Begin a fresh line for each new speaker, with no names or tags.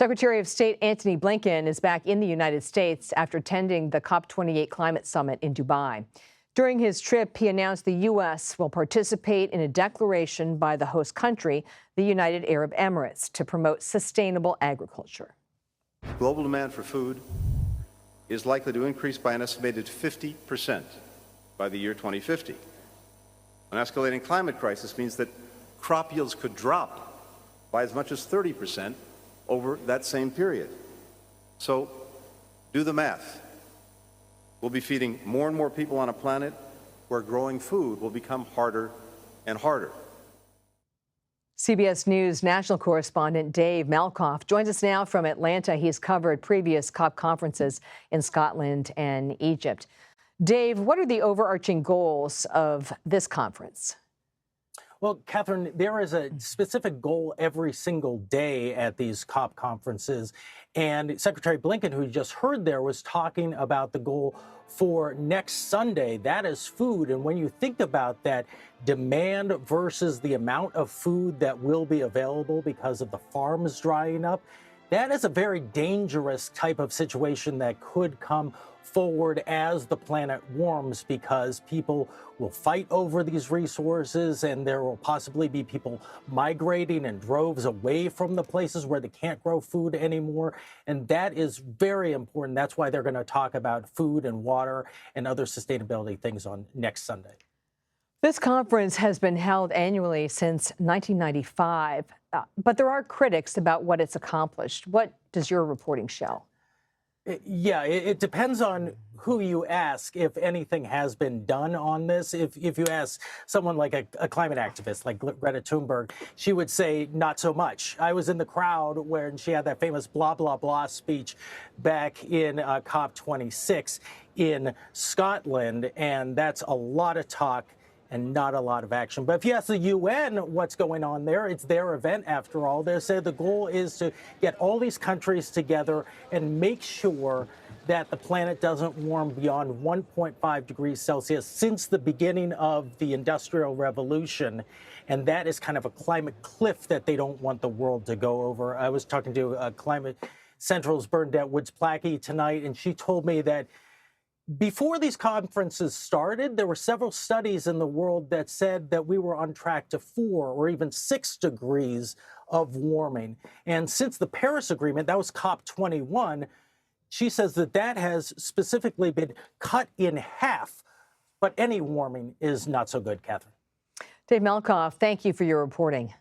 Secretary of State Antony Blinken is back in the United States after attending the COP28 climate summit in Dubai. During his trip, he announced the U.S. will participate in a declaration by the host country, the United Arab Emirates, to promote sustainable agriculture.
Global demand for food is likely to increase by an estimated 50% by the year 2050. An escalating climate crisis means that crop yields could drop by as much as 30% over that same period. So do the math. We'll be feeding more and more people on a planet where growing food will become harder and harder.
CBS News national correspondent Dave Malkoff joins us now from Atlanta. He's covered previous COP conferences in Scotland and Egypt. Dave, what are the overarching goals of this conference?
Well, Catherine, there is a specific goal every single day at these COP conferences. And Secretary Blinken, who you just heard there, was talking about the goal for next Sunday. That is food. And when you think about that demand versus the amount of food that will be available because of the farms drying up, that is a very dangerous type of situation that could come forward as the planet warms, because people will fight over these resources and there will possibly be people migrating in droves away from the places where they can't grow food anymore. And that is very important. That's why they're going to talk about food and water and other sustainability things on next Sunday.
This conference has been held annually since 1995, but there are critics about what it's accomplished. What does your reporting show?
Yeah, it depends on who you ask if anything has been done on this. If you ask someone like a climate activist like Greta Thunberg, she would say not so much. I was in the crowd when she had that famous blah, blah, blah speech back in COP26 in Scotland, and that's a lot of talk and not a lot of action. But if you ask the UN what's going on there, it's their event after all. They say the goal is to get all these countries together and make sure that the planet doesn't warm beyond 1.5 degrees Celsius since the beginning of the Industrial Revolution. And that is kind of a climate cliff that they don't want the world to go over. I was talking to Climate Central's Bernadette Woods-Plackey tonight, and she told me that before these conferences started, there were several studies in the world that said that we were on track to 4 or even 6 degrees of warming. And since the Paris Agreement, that was COP21, she says that that has specifically been cut in half. But any warming is not so good, Catherine.
Dave Malkoff, thank you for your reporting.